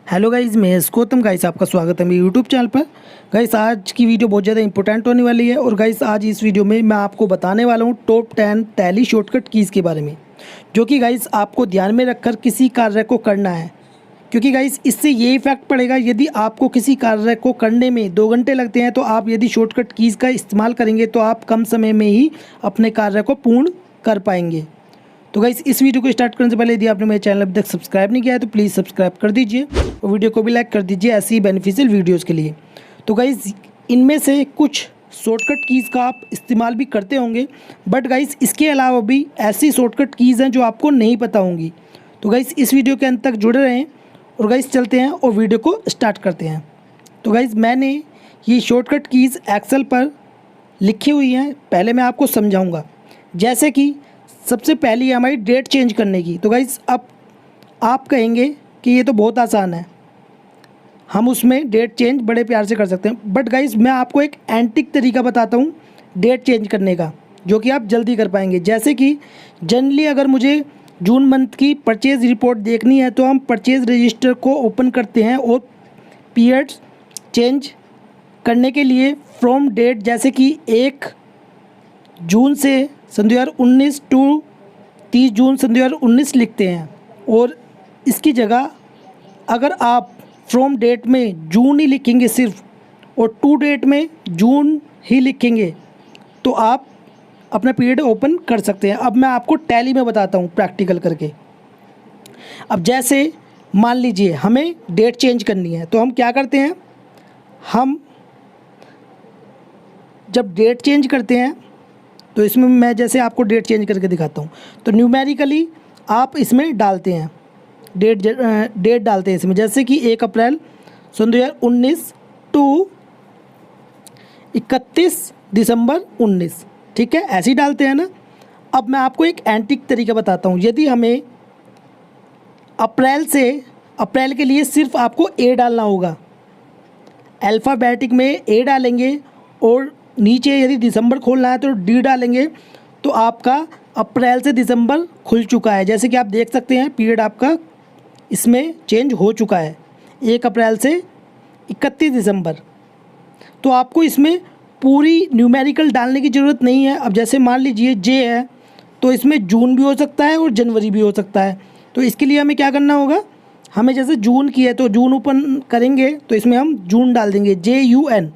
Hello guys, मैं Gautam. Guys आपका स्वागत है मेरे यूट्यूब चैनल पर। गाइस आज की वीडियो बहुत ज़्यादा इंपॉर्टेंट होने वाली है और गाइस आज इस वीडियो में मैं आपको बताने वाला हूँ टॉप 10 टैली शॉर्टकट कीज़ के बारे में, जो कि गाइस आपको ध्यान में रखकर किसी कार्य को करना है। क्योंकि गाइस इससे ये इफेक्ट पड़ेगा, यदि आपको किसी कार्य को करने में 2 घंटे लगते हैं तो आप यदि शॉर्टकट कीज़ का इस्तेमाल करेंगे तो आप कम समय में ही अपने कार्य को पूर्ण कर पाएंगे। तो गाइस इस वीडियो को स्टार्ट करने से पहले यदि आपने मेरे चैनल अभी तक सब्सक्राइब नहीं किया है तो प्लीज़ सब्सक्राइब कर दीजिए और वीडियो को भी लाइक कर दीजिए ऐसी ही बेनिफिशियल वीडियोस के लिए। तो गाइस इनमें से कुछ शॉर्टकट कीज़ का आप इस्तेमाल भी करते होंगे, बट गाइस इसके अलावा भी ऐसी शॉर्टकट कीज़ हैं जो आपको नहीं पता होंगी। तो गाइस इस वीडियो के अंत तक जुड़े रहें और गाइस चलते हैं और वीडियो को स्टार्ट करते हैं। तो गाइस मैंने ये शॉर्टकट कीज़ एक्सेल पर लिखी हुई हैं, पहले मैं आपको समझाऊँगा। जैसे कि सबसे पहली है हमारी डेट चेंज करने की। तो गाइस अब आप कहेंगे कि ये तो बहुत आसान है, हम उसमें डेट चेंज बड़े प्यार से कर सकते हैं, बट गाइस मैं आपको एक एंटिक तरीका बताता हूँ डेट चेंज करने का, जो कि आप जल्दी कर पाएंगे। जैसे कि जनरली अगर मुझे जून मंथ की परचेज़ रिपोर्ट देखनी है तो हम परचेज़ रजिस्टर को ओपन करते हैं और पीरियड्स चेंज करने के लिए फ्रॉम डेट, जैसे कि 1 जून से सन 2019 टू 30 जून सन 2019 लिखते हैं। और इसकी जगह अगर आप फ्रॉम डेट में जून ही लिखेंगे सिर्फ और टू डेट में जून ही लिखेंगे तो आप अपना पीरियड ओपन कर सकते हैं। अब मैं आपको टैली में बताता हूँ प्रैक्टिकल करके। अब जैसे मान लीजिए हमें डेट चेंज करनी है तो हम क्या करते हैं, हम जब डेट चेंज करते हैं तो इसमें मैं जैसे आपको डेट चेंज करके दिखाता हूँ। तो न्यूमेरिकली आप इसमें डालते हैं डेट डालते हैं इसमें, जैसे कि 1 अप्रैल सन 2019 टू 31 दिसंबर 19, ठीक है, ऐसे ही डालते हैं ना। अब मैं आपको एक एंटिक तरीका बताता हूँ। यदि हमें अप्रैल के लिए सिर्फ आपको ए डालना होगा, अल्फ़ाबेटिक में ए डालेंगे और नीचे यदि दिसंबर खोलना है तो डी डालेंगे तो आपका अप्रैल से दिसंबर खुल चुका है। जैसे कि आप देख सकते हैं पीरियड आपका इसमें चेंज हो चुका है 1 अप्रैल से 31 दिसंबर। तो आपको इसमें पूरी न्यूमेरिकल डालने की ज़रूरत नहीं है। अब जैसे मान लीजिए जे है तो इसमें जून भी हो सकता है और जनवरी भी हो सकता है। तो इसके लिए हमें क्या करना होगा, हमें जैसे जून की है तो जून ओपन करेंगे तो इसमें हम जून डाल देंगे JUN,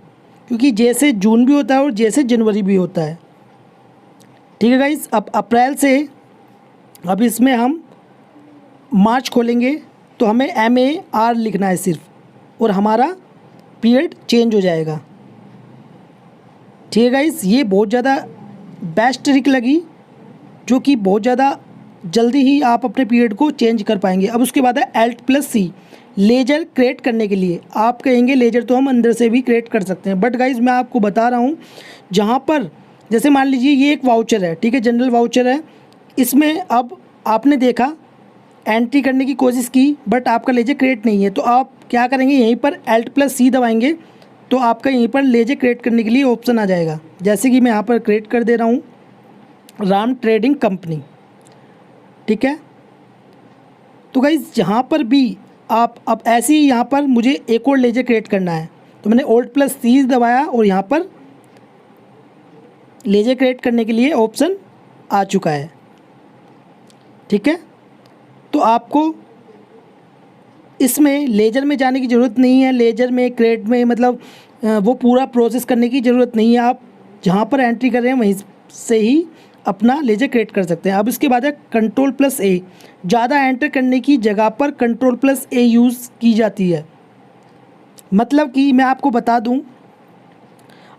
क्योंकि जे से जून भी होता है और जे से जनवरी भी होता है, ठीक है गाइस। अब अप्रैल से अब इसमें हम मार्च खोलेंगे तो हमें MAR लिखना है सिर्फ और हमारा पीरियड चेंज हो जाएगा, ठीक है गाइस। ये बहुत ज़्यादा बेस्ट ट्रिक लगी, जो कि बहुत ज़्यादा जल्दी ही आप अपने पीरियड को चेंज कर पाएंगे। अब उसके बाद है Alt+C, लेजर क्रिएट करने के लिए। आप कहेंगे लेजर तो हम अंदर से भी क्रिएट कर सकते हैं, बट गाइज मैं आपको बता रहा हूँ जहाँ पर जैसे मान लीजिए ये एक वाउचर है, ठीक है, जनरल वाउचर है। इसमें अब आपने देखा एंट्री करने की कोशिश की बट आपका लेजर क्रिएट नहीं है, तो आप क्या करेंगे, यहीं पर Alt+C दबाएंगे तो आपका यहीं पर लेजर क्रिएट करने के लिए ऑप्शन आ जाएगा। जैसे कि मैं यहाँ पर क्रिएट कर दे रहा हूँ राम ट्रेडिंग कंपनी, ठीक है। तो गाइज जहाँ पर भी आप अब ऐसे ही यहाँ पर मुझे एक और लेजर क्रिएट करना है तो मैंने Alt+C दबाया और यहाँ पर लेजर क्रिएट करने के लिए ऑप्शन आ चुका है, ठीक है। तो आपको इसमें लेजर में जाने की ज़रूरत नहीं है, लेजर में क्रिएट में मतलब वो पूरा प्रोसेस करने की ज़रूरत नहीं है। आप जहाँ पर एंट्री कर रहे हैं वहीं से ही अपना लेजर क्रिएट कर सकते हैं। अब इसके बाद है Ctrl+A, ज़्यादा एंटर करने की जगह पर Ctrl+A यूज़ की जाती है। मतलब कि मैं आपको बता दूं,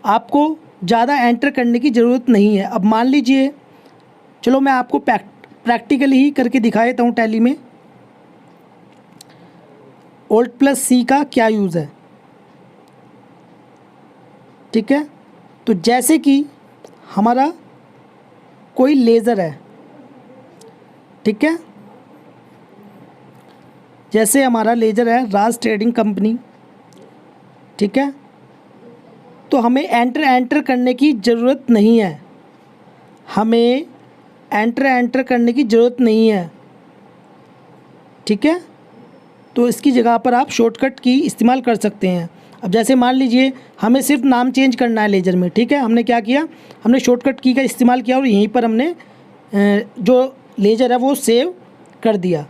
आपको ज़्यादा एंटर करने की ज़रूरत नहीं है। अब मान लीजिए, चलो मैं आपको प्रैक्टिकली ही करके दिखा देता हूँ टैली में Alt+C का क्या यूज़ है, ठीक है। तो जैसे कि हमारा कोई लेज़र है, ठीक है, जैसे हमारा लेज़र है राज ट्रेडिंग कंपनी, ठीक है। तो हमें एंटर करने की ज़रूरत नहीं है, हमें एंटर करने की ज़रूरत नहीं है, ठीक है। तो इसकी जगह पर आप शॉर्टकट की इस्तेमाल कर सकते हैं। अब जैसे मान लीजिए हमें सिर्फ नाम चेंज करना है लेजर में, ठीक है, हमने क्या किया, हमने शॉर्टकट की का इस्तेमाल किया और यहीं पर हमने जो लेजर है वो सेव कर दिया।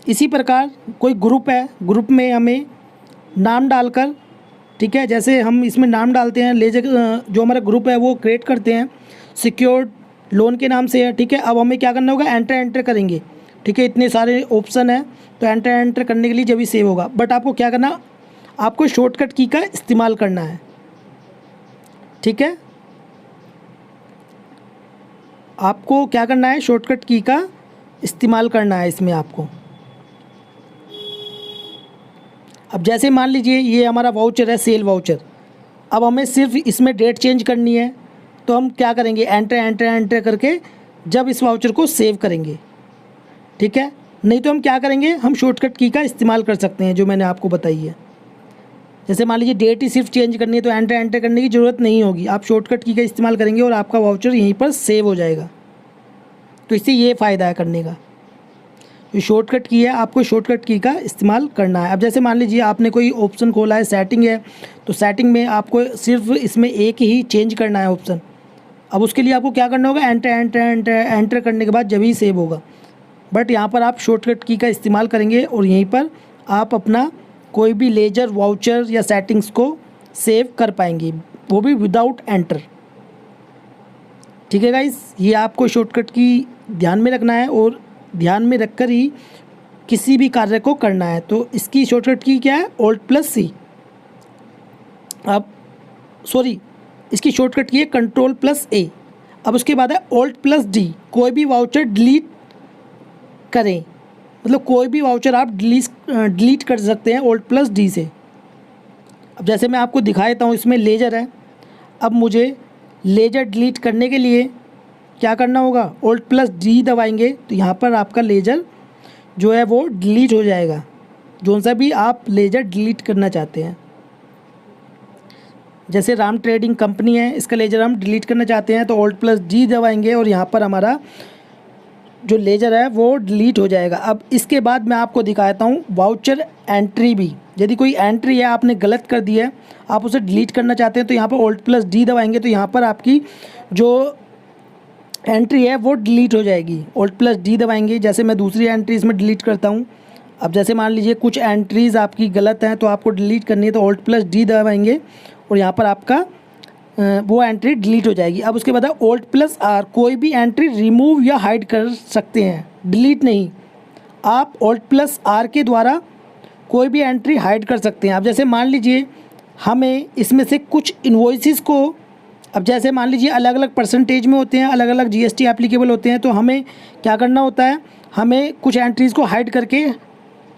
इसी प्रकार कोई ग्रुप है, ग्रुप में हमें नाम डालकर, ठीक है, जैसे हम इसमें नाम डालते हैं, लेजर जो हमारा ग्रुप है वो क्रिएट करते हैं, सिक्योर्ड लोन के नाम से है, ठीक है। अब हमें क्या करना होगा, एंटर करेंगे, ठीक है, इतने सारे ऑप्शन है तो एंटर करने के लिए जब भी सेव होगा। बट आपको क्या करना, आपको शॉर्टकट की का इस्तेमाल करना है, ठीक है, आपको क्या करना है, शॉर्टकट की का इस्तेमाल करना है इसमें आपको। अब जैसे मान लीजिए ये हमारा वाउचर है, सेल वाउचर, अब हमें सिर्फ इसमें डेट चेंज करनी है, तो हम क्या करेंगे, एंटर करके जब इस वाउचर को सेव करेंगे, ठीक है। नहीं तो हम क्या करेंगे, हम शॉर्टकट की का इस्तेमाल कर सकते हैं जो मैंने आपको बताई है। जैसे मान लीजिए डेट ही सिर्फ चेंज करनी है तो एंटर करने की ज़रूरत नहीं होगी, आप शॉर्टकट की का इस्तेमाल करेंगे और आपका वाउचर यहीं पर सेव हो जाएगा। तो इससे ये फ़ायदा है करने का, जो शॉर्टकट की है आपको शॉर्टकट की का इस्तेमाल करना है। अब जैसे मान लीजिए आपने कोई ऑप्शन खोला है, सेटिंग है, तो सेटिंग में आपको सिर्फ इसमें एक ही चेंज करना है ऑप्शन। अब उसके लिए आपको क्या करना होगा, एंटर करने के बाद जब ही सेव होगा। बट यहाँ पर आप शॉर्टकट की का इस्तेमाल करेंगे और यहीं पर आप अपना कोई भी लेजर, वाउचर या सेटिंग्स को सेव कर पाएंगे, वो भी विदाउट एंटर, ठीक है गाइस। ये आपको शॉर्टकट की ध्यान में रखना है और ध्यान में रखकर ही किसी भी कार्य को करना है। तो इसकी शॉर्टकट की क्या है, Alt+C। अब सॉरी, इसकी शॉर्टकट की है Ctrl+A। अब उसके बाद है Alt+D। कोई भी वाउचर डिलीट करें, मतलब कोई भी वाउचर आप डिलीट कर सकते हैं Alt+D से। अब जैसे मैं आपको दिखा देता हूँ, इसमें लेजर है। अब मुझे लेजर डिलीट करने के लिए क्या करना होगा, Alt+D दबाएंगे तो यहाँ पर आपका लेजर जो है वो डिलीट हो जाएगा, जो सा भी आप लेजर डिलीट करना चाहते हैं। जैसे राम ट्रेडिंग कंपनी है, इसका लेजर हम डिलीट करना चाहते हैं तो Alt+D दबाएंगे और यहाँ पर हमारा जो लेजर है वो डिलीट हो जाएगा। अब इसके बाद मैं आपको दिखाता हूँ वाउचर एंट्री भी। यदि कोई एंट्री है आपने गलत कर दी है, आप उसे डिलीट करना चाहते हैं तो यहाँ पर Alt+D दबाएंगे तो यहाँ पर आपकी जो एंट्री है वो डिलीट हो जाएगी। Alt+D दबाएंगे, जैसे मैं दूसरी एंट्री इसमें डिलीट करता हूँ। अब जैसे मान लीजिए कुछ एंट्रीज़ आपकी गलत हैं तो आपको डिलीट करनी है तो Alt+D दबाएंगे और यहाँ पर आपका वो एंट्री डिलीट हो जाएगी। अब उसके बाद Alt+R, कोई भी एंट्री रिमूव या हाइड कर सकते हैं, डिलीट नहीं। आप Alt+R के द्वारा कोई भी एंट्री हाइड कर सकते हैं। अब जैसे मान लीजिए हमें इसमें से कुछ इन्वॉइसेस को, अब जैसे मान लीजिए अलग अलग परसेंटेज में होते हैं, अलग अलग GST एप्लीकेबल होते हैं, तो हमें क्या करना होता है, हमें कुछ एंट्रीज़ को हाइड करके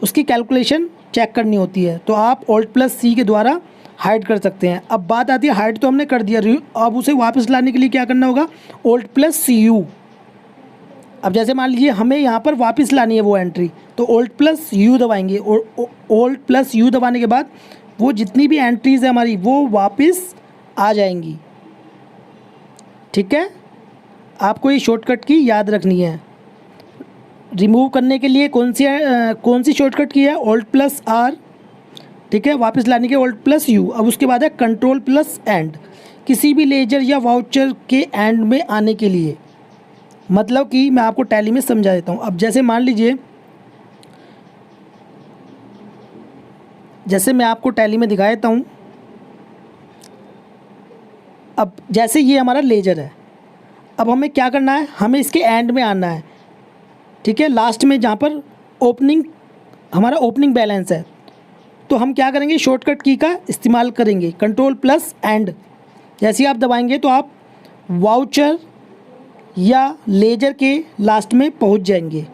उसकी कैलकुलेशन चेक करनी होती है, तो आप Alt+C के द्वारा हाइड कर सकते हैं। अब बात आती है, हाइड तो हमने कर दिया, अब उसे वापस लाने के लिए क्या करना होगा, Alt+CU। अब जैसे मान लीजिए हमें यहाँ पर वापस लानी है वो एंट्री, तो Alt+U दबाएंगे और Alt+U दबाने के बाद वो जितनी भी एंट्रीज़ है हमारी वो वापस आ जाएंगी, ठीक है। आपको ये शॉर्टकट की याद रखनी है। रिमूव करने के लिए कौन सी शॉर्टकट की है, Alt+R, ठीक है। वापस लाने के Alt+U। अब उसके बाद है Ctrl+End, किसी भी लेजर या वाउचर के एंड में आने के लिए। मतलब कि मैं आपको टैली में समझा देता हूँ। अब जैसे मान लीजिए, जैसे मैं आपको टैली में दिखा देता हूँ। अब जैसे ये हमारा लेजर है, अब हमें क्या करना है, हमें इसके एंड में आना है, ठीक है, लास्ट में जहाँ पर हमारा ओपनिंग बैलेंस है। तो हम क्या करेंगे, शॉर्टकट की का इस्तेमाल करेंगे, Ctrl+End। जैसे ही आप दबाएंगे तो आप वाउचर या लेजर के लास्ट में पहुंच जाएंगे,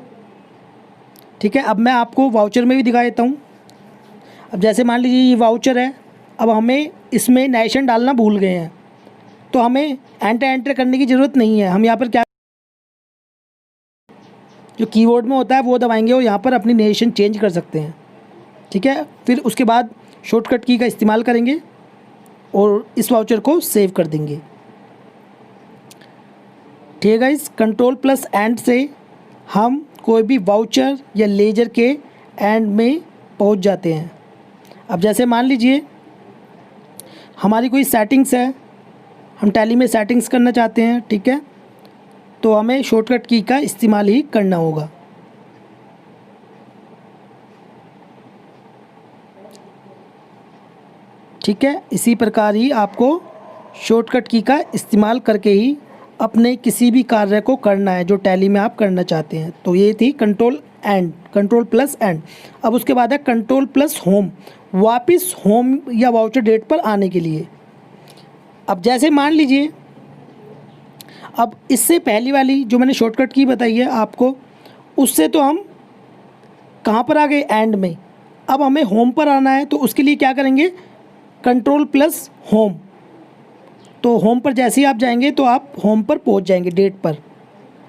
ठीक है। अब मैं आपको वाउचर में भी दिखा देता हूं। अब जैसे मान लीजिए ये वाउचर है, अब हमें इसमें नेशन डालना भूल गए हैं तो हमें एंटर करने की ज़रूरत नहीं है। हम यहाँ पर क्या, जो कीबोर्ड में होता है वो दबाएंगे और यहाँ पर अपनी नेशन चेंज कर सकते हैं, ठीक है। फिर उसके बाद शॉर्टकट की का इस्तेमाल करेंगे और इस वाउचर को सेव कर देंगे, ठीक है गाइस। Ctrl+End से हम कोई भी वाउचर या लेजर के एंड में पहुंच जाते हैं। अब जैसे मान लीजिए हमारी कोई सेटिंग्स है, हम टैली में सेटिंग्स करना चाहते हैं, ठीक है, तो हमें शॉर्टकट की का इस्तेमाल ही करना होगा। ठीक है, इसी प्रकार ही आपको शॉर्टकट की का इस्तेमाल करके ही अपने किसी भी कार्य को करना है जो टैली में आप करना चाहते हैं। तो ये थी कंट्रोल प्लस एंड। अब उसके बाद है कंट्रोल प्लस होम, वापस होम या वाउचर डेट पर आने के लिए। अब जैसे मान लीजिए, अब इससे पहली वाली जो मैंने शॉर्टकट की बताई है आपको, उससे तो हम कहाँ पर आ गए, एंड में। अब हमें होम पर आना है, तो उसके लिए क्या करेंगे, कंट्रोल प्लस होम। तो होम पर जैसे ही आप जाएंगे तो आप होम पर पहुंच जाएंगे, डेट पर।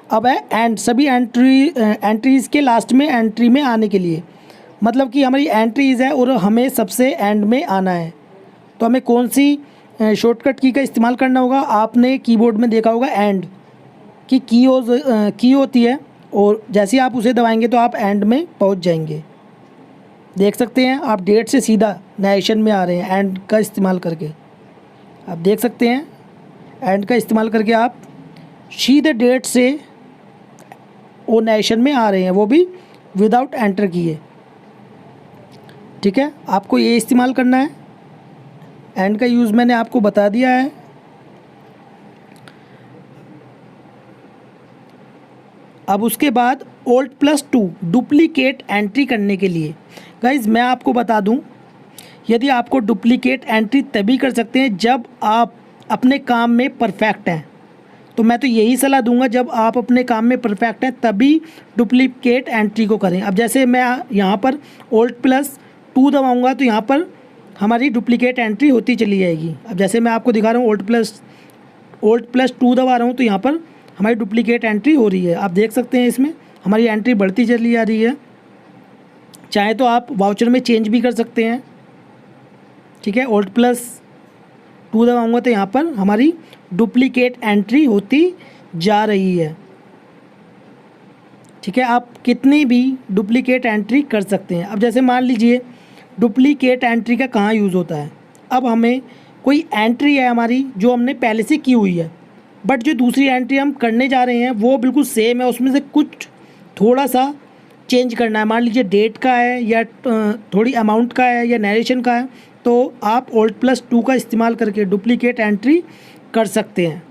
अब है एंड, सभी एंट्रीज़ के लास्ट में एंट्री में आने के लिए, मतलब कि हमारी एंट्रीज़ है और हमें सबसे एंड में आना है। तो हमें कौन सी शॉर्टकट की का इस्तेमाल करना होगा, आपने कीबोर्ड में देखा होगा एंड की की होती है, और जैसे ही आप उसे दबाएंगे तो आप एंड में पहुंच जाएंगे। देख सकते हैं आप डेट से सीधा नरेशन में आ रहे हैं एंड का इस्तेमाल करके। आप देख सकते हैं एंड का इस्तेमाल करके आप सीधे डेट से वो नरेशन में आ रहे हैं, वो भी विदाउट एंटर किए। ठीक है, आपको ये इस्तेमाल करना है। एंड का यूज़ मैंने आपको बता दिया है। अब उसके बाद Alt+2 डुप्लीकेट एंट्री करने के लिए। गाइज़ मैं आपको बता दूं, यदि आपको डुप्लीकेट एंट्री तभी कर सकते हैं जब आप अपने काम में परफेक्ट हैं। तो मैं तो यही सलाह दूंगा, जब आप अपने काम में परफेक्ट हैं तभी डुप्लीकेट एंट्री को करें। अब जैसे मैं यहाँ पर Alt+2 दबाऊँगा तो यहाँ पर हमारी डुप्लीकेट एंट्री होती चली जाएगी। अब जैसे मैं आपको दिखा रहा हूँ Alt+2 दबा रहा हूँ तो यहाँ पर हमारी डुप्लीकेट एंट्री हो रही है। आप देख सकते हैं इसमें हमारी एंट्री बढ़ती चली आ रही है। चाहे तो आप वाउचर में चेंज भी कर सकते हैं। ठीक है, Alt+2 दबाऊँगा तो यहाँ पर हमारी डुप्लीकेट एंट्री होती जा रही है। ठीक है, आप कितनी भी डुप्लीकेट एंट्री कर सकते हैं। अब जैसे मान लीजिए डुप्लीकेट एंट्री का कहाँ यूज़ होता है। अब हमें कोई एंट्री है हमारी जो हमने पहले से की हुई है, बट जो दूसरी एंट्री हम करने जा रहे हैं वो बिल्कुल सेम है, उसमें से कुछ थोड़ा सा चेंज करना है। मान लीजिए डेट का है या थोड़ी अमाउंट का है या नरेशन का है, तो आप Alt+2 का इस्तेमाल करके डुप्लीकेट एंट्री कर सकते हैं।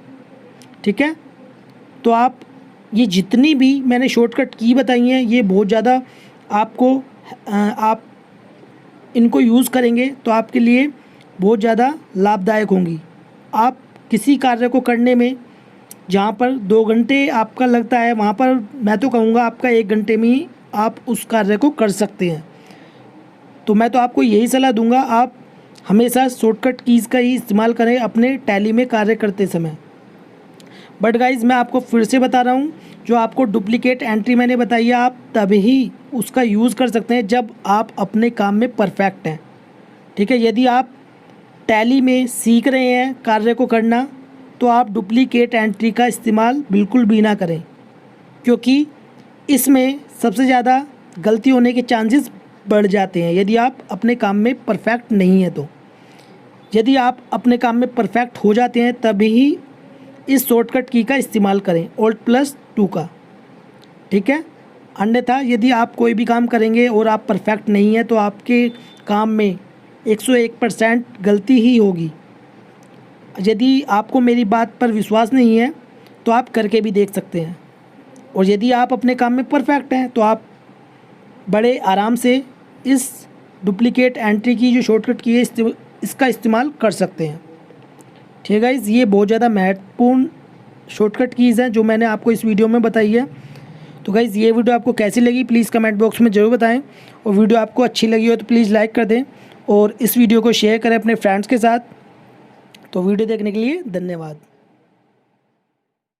ठीक है, तो आप ये जितनी भी मैंने शॉर्टकट की बताई हैं ये बहुत ज़्यादा आपको आप इनको यूज़ करेंगे तो आपके लिए बहुत ज़्यादा लाभदायक होंगी। आप किसी कार्य को करने में जहाँ पर 2 घंटे आपका लगता है, वहाँ पर मैं तो कहूँगा आपका 1 घंटे में ही आप उस कार्य को कर सकते हैं। तो मैं तो आपको यही सलाह दूंगा, आप हमेशा शॉर्टकट कीज़ का ही इस्तेमाल करें अपने टैली में कार्य करते समय। बट गाइज़ मैं आपको फिर से बता रहा हूँ, जो आपको डुप्लीकेट एंट्री मैंने बताई है आप तभी उसका यूज़ कर सकते हैं जब आप अपने काम में परफेक्ट हैं। ठीक है, यदि आप टैली में सीख रहे हैं कार्य को करना तो आप डुप्लीकेट एंट्री का इस्तेमाल बिल्कुल भी ना करें, क्योंकि इसमें सबसे ज़्यादा गलती होने के चांसेस बढ़ जाते हैं यदि आप अपने काम में परफेक्ट नहीं हैं। तो यदि आप अपने काम में परफेक्ट हो जाते हैं तभी ही इस शॉर्टकट की का इस्तेमाल करें, Alt+2 का। ठीक है, अन्यथा यदि आप कोई भी काम करेंगे और आप परफेक्ट नहीं हैं तो आपके काम में 101% गलती ही होगी। यदि आपको मेरी बात पर विश्वास नहीं है तो आप करके भी देख सकते हैं, और यदि आप अपने काम में परफेक्ट हैं तो आप बड़े आराम से इस डुप्लीकेट एंट्री की जो शॉर्टकट की है इसका इस्तेमाल कर सकते हैं। ठीक है गाइज़, ये बहुत ज़्यादा महत्वपूर्ण शॉर्टकट कीज़ हैं जो मैंने आपको इस वीडियो में बताई है। तो गाइज़ ये वीडियो आपको कैसी लगी प्लीज़ कमेंट बॉक्स में ज़रूर बताएं, और वीडियो आपको अच्छी लगी हो तो प्लीज़ लाइक कर दें और इस वीडियो को शेयर करें अपने फ्रेंड्स के साथ। तो वीडियो देखने के लिए धन्यवाद।